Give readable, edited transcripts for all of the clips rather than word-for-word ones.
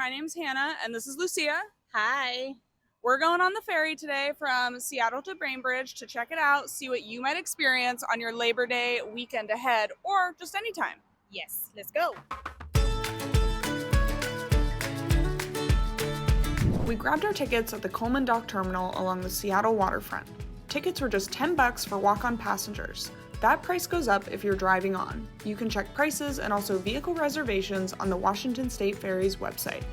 My name's Hannah, and this is Lucia. Hi. We're going on the ferry today from Seattle to Bainbridge to check it out, see what you might experience on your Labor Day weekend ahead, or just anytime. Yes, let's go. We grabbed our tickets at the Coleman Dock Terminal along the Seattle waterfront. Tickets were just $10 for walk-on passengers. That price goes up if you're driving on. You can check prices and also vehicle reservations on the Washington State Ferries website.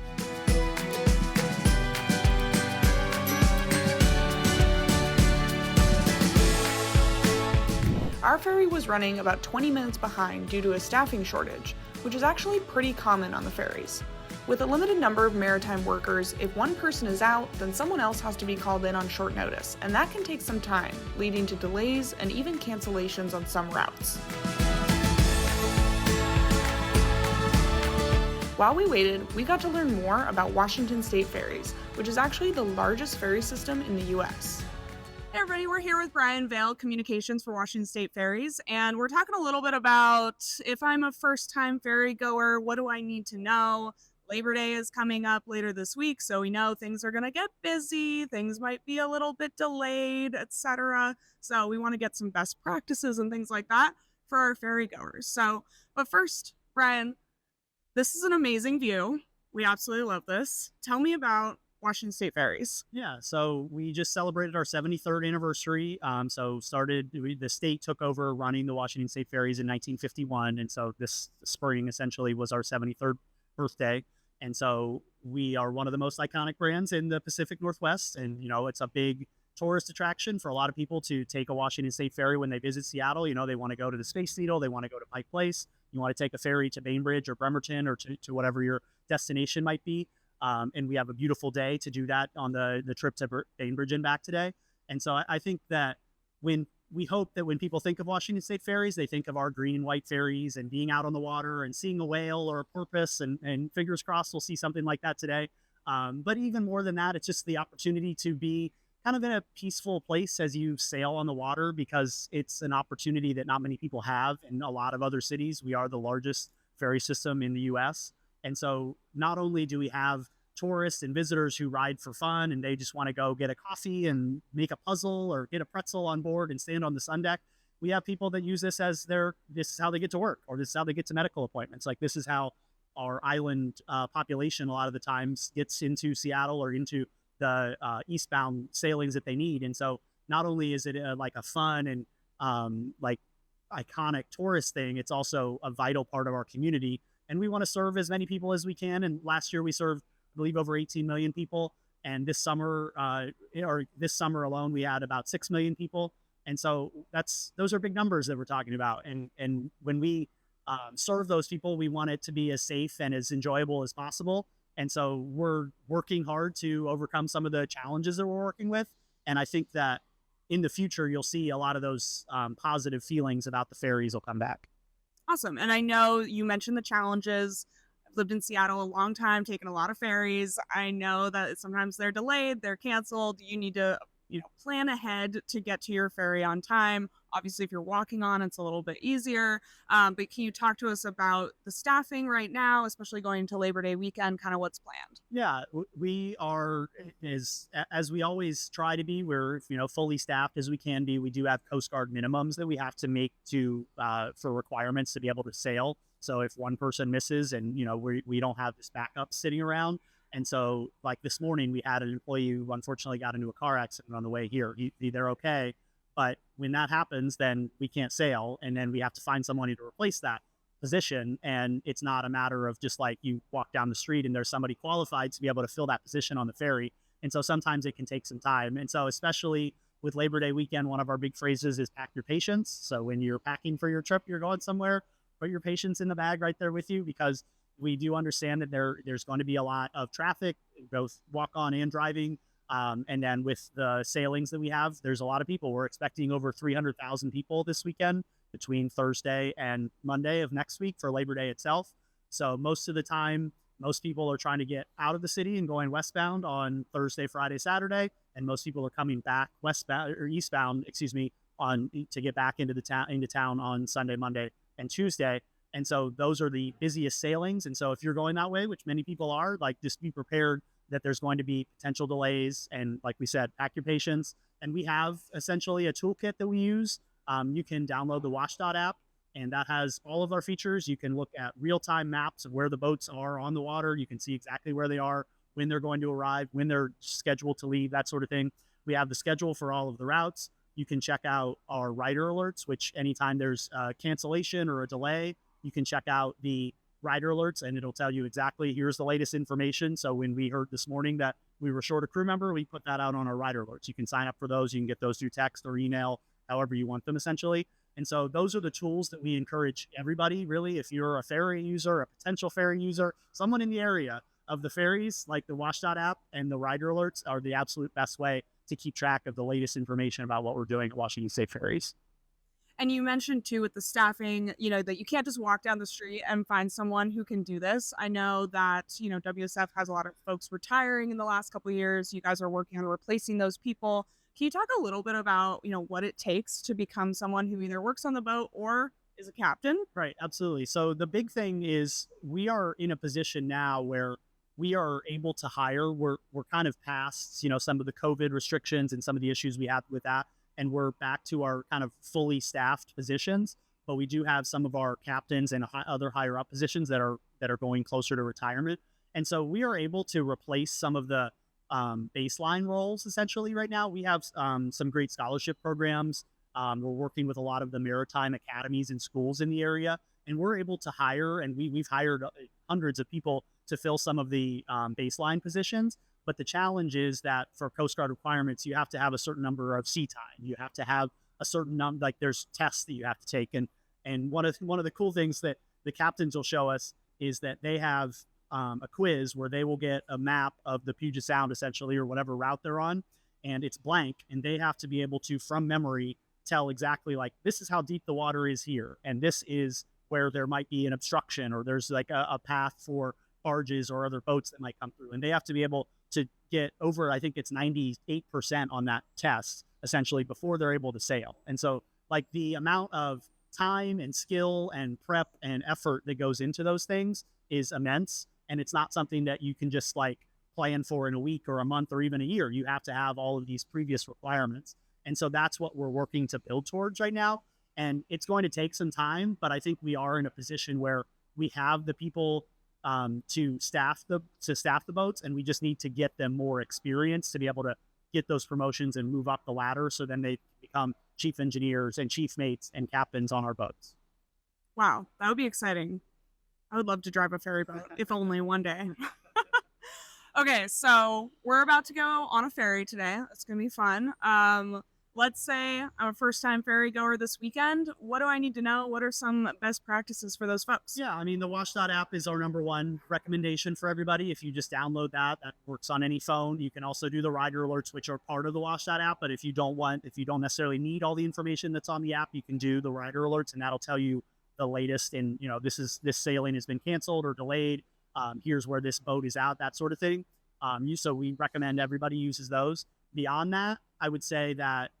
Our ferry was running about 20 minutes behind due to a staffing shortage, which is actually pretty common on the ferries. With a limited number of maritime workers, if one person is out, then someone else has to be called in on short notice, and that can take some time, leading to delays and even cancellations on some routes. While we waited, we got to learn more about Washington State Ferries, which is actually the largest ferry system in the U.S. Hey everybody, we're here with Brian Vail, Communications for Washington State Ferries, and we're talking a little bit about if I'm a first-time ferry goer, what do I need to know? Labor Day is coming up later this week, so we know things are going to get busy, things might be a little bit delayed, etc. So we want to get some best practices and things like that for our ferry goers. But first, Brian, this is an amazing view. We absolutely love this. Tell me about Washington State Ferries. Yeah, so we just celebrated our 73rd anniversary. The state took over running the Washington State Ferries in 1951, and so this spring essentially was our 73rd birthday. And so we are one of the most iconic brands in the Pacific Northwest, and it's a big tourist attraction for a lot of people to take a Washington State ferry when they visit Seattle. They want to go to the Space Needle, they want to go to Pike Place, you want to take a ferry to Bainbridge or Bremerton or to whatever your destination might be. And we have a beautiful day to do that on the trip to Bainbridge and back today. And so I think that we hope that when people think of Washington State Ferries, they think of our green and white ferries and being out on the water and seeing a whale or a porpoise, and fingers crossed we'll see something like that today. But even more than that, it's just the opportunity to be kind of in a peaceful place as you sail on the water, because it's an opportunity that not many people have in a lot of other cities. We are the largest ferry system in the US. And so not only do we have tourists and visitors who ride for fun and they just want to go get a coffee and make a puzzle or get a pretzel on board and stand on the sun deck, we have people that use this as this is how they get to work, or this is how they get to medical appointments. Like, this is how our island population a lot of the times gets into Seattle or into the eastbound sailings that they need. And so not only is it like a fun and like iconic tourist thing, it's also a vital part of our community. And we want to serve as many people as we can. And last year we served, I believe, over 18 million people. And this summer alone, we had about 6 million people. And so those are big numbers that we're talking about. And when we serve those people, we want it to be as safe and as enjoyable as possible. And so we're working hard to overcome some of the challenges that we're working with. And I think that in the future, you'll see a lot of those positive feelings about the ferries will come back. Awesome. And I know you mentioned the challenges. I've lived in Seattle a long time, taken a lot of ferries. I know that sometimes they're delayed, they're canceled. You need to, plan ahead to get to your ferry on time. Obviously, if you're walking on, it's a little bit easier. But can you talk to us about the staffing right now, especially going into Labor Day weekend, kind of what's planned? Yeah, we are, as we always try to be, we're, fully staffed as we can be. We do have Coast Guard minimums that we have to make for requirements to be able to sail. So if one person misses and, we don't have this backup sitting around. And so, like this morning, we had an employee who unfortunately got into a car accident on the way here. They're okay. But when that happens, then we can't sail. And then we have to find someone to replace that position. And it's not a matter of just like you walk down the street and there's somebody qualified to be able to fill that position on the ferry. And so sometimes it can take some time. And so especially with Labor Day weekend, one of our big phrases is pack your patience. So when you're packing for your trip, you're going somewhere, put your patience in the bag right there with you, because we do understand that there's going to be a lot of traffic, both walk on and driving. And then with the sailings that we have, there's a lot of people. We're expecting over 300,000 people this weekend between Thursday and Monday of next week for Labor Day itself. So most of the time, most people are trying to get out of the city and going westbound on Thursday, Friday, Saturday. And most people are coming back eastbound, to get back into town on Sunday, Monday, and Tuesday. And so those are the busiest sailings. And so if you're going that way, which many people are, like, just be prepared that there's going to be potential delays. And like we said, pack your patience. And we have essentially a toolkit that we use. You can download the wsdot app, and that has all of our features. You can look at real-time maps of where the boats are on the water. You can see exactly where they are, when they're going to arrive, when they're scheduled to leave, that sort of thing. We have the schedule for all of the routes. You can check out our rider alerts, which anytime there's a cancellation or a delay, you can check out the rider alerts, and it'll tell you exactly, here's the latest information. So when we heard this morning that we were short a crew member, we put that out on our rider alerts. You can sign up for those. You can get those through text or email, however you want them, essentially. And so those are the tools that we encourage everybody, really. If you're a ferry user, a potential ferry user, someone in the area of the ferries, like the wsdot app and the rider alerts are the absolute best way to keep track of the latest information about what we're doing at Washington State Ferries. And you mentioned too with the staffing, that you can't just walk down the street and find someone who can do this. I know that, WSF has a lot of folks retiring in the last couple of years. You guys are working on replacing those people. Can you talk a little bit about, what it takes to become someone who either works on the boat or is a captain? Right, absolutely. So the big thing is we are in a position now where we are able to hire. We're kind of past, some of the COVID restrictions and some of the issues we had with that. And we're back to our kind of fully staffed positions, but we do have some of our captains and other higher up positions that are going closer to retirement. And so we are able to replace some of the baseline roles essentially right now. We have some great scholarship programs. We're working with a lot of the maritime academies and schools in the area, and we're able to hire, and we've hired hundreds of people to fill some of the baseline positions. But the challenge is that for Coast Guard requirements, you have to have a certain number of sea time. You have to have a certain number, like there's tests that you have to take. And one of the cool things that the captains will show us is that they have a quiz where they will get a map of the Puget Sound essentially, or whatever route they're on, and it's blank. And they have to be able to, from memory, tell exactly like, this is how deep the water is here. And this is where there might be an obstruction, or there's like a path for barges or other boats that might come through. And they have to be able to get over, I think it's 98% on that test, essentially, before they're able to sail. And so, like, the amount of time and skill and prep and effort that goes into those things is immense. And it's not something that you can just like plan for in a week or a month or even a year. You have to have all of these previous requirements. And so that's what we're working to build towards right now. And it's going to take some time, but I think we are in a position where we have the people to staff the boats, and we just need to get them more experience to be able to get those promotions and move up the ladder, so then they become chief engineers and chief mates and captains on our boats. Wow, that would be exciting. I would love to drive a ferry boat, if only one day. Okay, so we're about to go on a ferry today. It's going to be fun. Let's say I'm a first-time ferry goer this weekend. What do I need to know? What are some best practices for those folks? Yeah, I mean, the wsdot app is our number one recommendation for everybody. If you just download that works on any phone. You can also do the rider alerts, which are part of the wsdot app. But if you don't necessarily need all the information that's on the app, you can do the rider alerts, and that'll tell you the latest. And this sailing has been canceled or delayed. Here's where this boat is out, that sort of thing. So we recommend everybody uses those. Beyond that, I would say that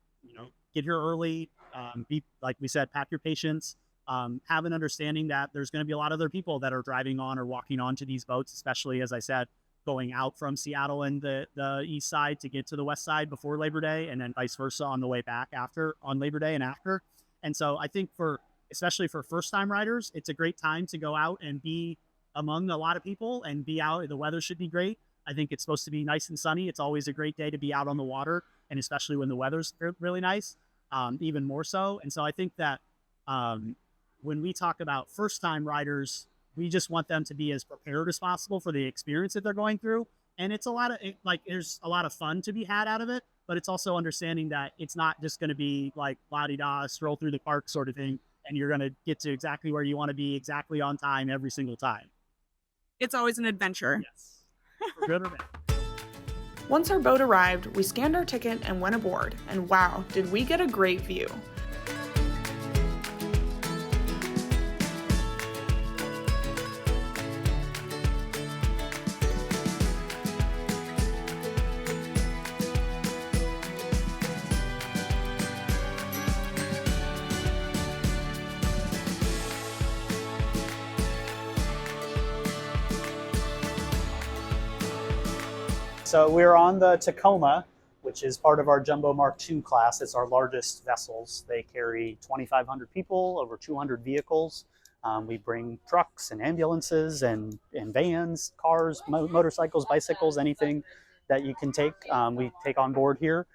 get here early, be, like we said, pack your patience, have an understanding that there's going to be a lot of other people that are driving on or walking onto these boats, especially, as I said, going out from Seattle and the east side to get to the west side before Labor Day, and then vice versa on the way back on Labor Day and after. And so I think especially for first-time riders, it's a great time to go out and be among a lot of people and be out. The weather should be great. I think it's supposed to be nice and sunny. It's always a great day to be out on the water, and especially when the weather's really nice, even more so. And so I think that when we talk about first-time riders, we just want them to be as prepared as possible for the experience that they're going through. And it's there's a lot of fun to be had out of it, but it's also understanding that it's not just going to be like la-di-da, stroll through the park sort of thing, and you're going to get to exactly where you want to be exactly on time every single time. It's always an adventure. Yes. For good or bad. Once our boat arrived, we scanned our ticket and went aboard, and wow, did we get a great view. So we're on the Tacoma, which is part of our Jumbo Mark II class. It's our largest vessels. They carry 2,500 people, over 200 vehicles. We bring trucks and ambulances and vans, cars, motorcycles, bicycles, anything that you can take, we take on board here.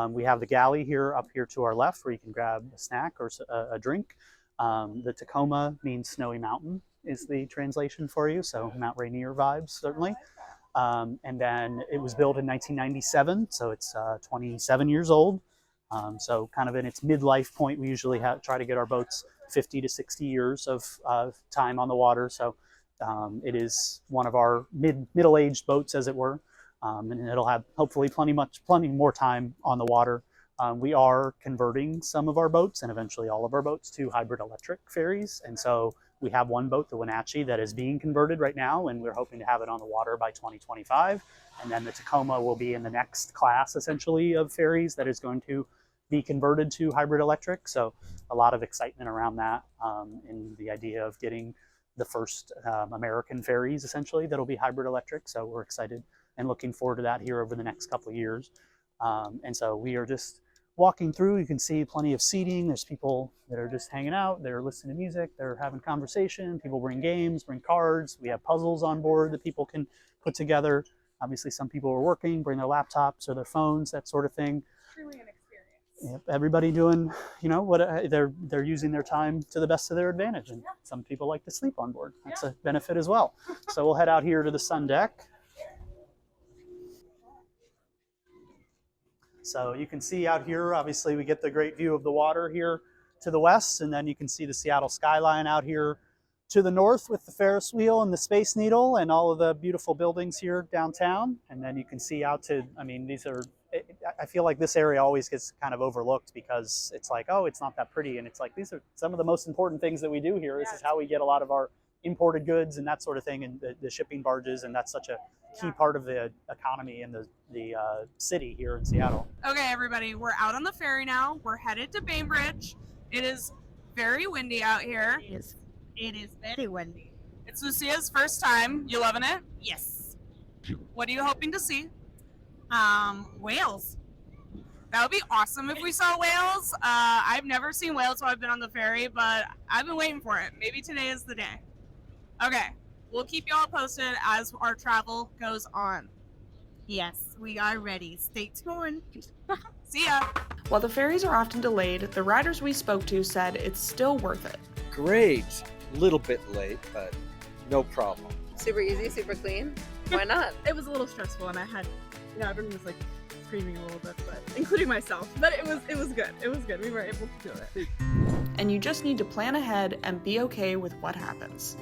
We have the galley here up here to our left where you can grab a snack or a drink. The Tacoma means snowy mountain is the translation for you, so Mount Rainier vibes, certainly. And then it was built in 1997, so it's 27 years old. So kind of in its midlife point, we usually try to get our boats 50 to 60 years of time on the water. So it is one of our middle-aged boats, as it were, and it'll have hopefully plenty more time on the water. We are converting some of our boats and eventually all of our boats to hybrid electric ferries. And so we have one boat, the Wenatchee, that is being converted right now, and we're hoping to have it on the water by 2025. And then the Tacoma will be in the next class, essentially, of ferries that is going to be converted to hybrid electric. So a lot of excitement around that, in the idea of getting the first American ferries, essentially, that'll be hybrid electric. So we're excited and looking forward to that here over the next couple of years. And so we are just walking through. You can see plenty of seating. There's people that are just hanging out. They're listening to music. They're having conversation. People bring games, bring cards. We have puzzles on board that people can put together. Obviously, some people are working, bring their laptops or their phones, that sort of thing. Truly an experience. Yep, everybody doing, what they're using their time to the best of their advantage, and some people like to sleep on board. That's a benefit as well. So we'll head out here to the sun deck. So you can see out here, obviously we get the great view of the water here to the west, and then you can see the Seattle skyline out here to the north with the Ferris wheel and the Space Needle and all of the beautiful buildings here downtown. And then you can see out to, I feel like this area always gets kind of overlooked because it's like, oh, it's not that pretty. And it's like, these are some of the most important things that we do here. This is how we get a lot of our imported goods and that sort of thing, and the shipping barges. And that's such a key part of the economy in the city here in Seattle. Okay, everybody, we're out on the ferry now. We're headed to Bainbridge. It is very windy out here. It is very windy. It's Lucia's first time. You loving it? Yes. What are you hoping to see? Whales. That would be awesome if we saw whales. I've never seen whales while I've been on the ferry, but I've been waiting for it. Maybe today is the day. Okay, we'll keep you all posted as our travel goes on. Yes, we are ready. Stay tuned. See ya. While the ferries are often delayed, the riders we spoke to said it's still worth it. Great. Little bit late, but no problem. Super easy, super clean. Why not? It was a little stressful, and I had, everyone was like screaming a little bit, but including myself. But it was good. It was good. We were able to do it. And you just need to plan ahead and be okay with what happens.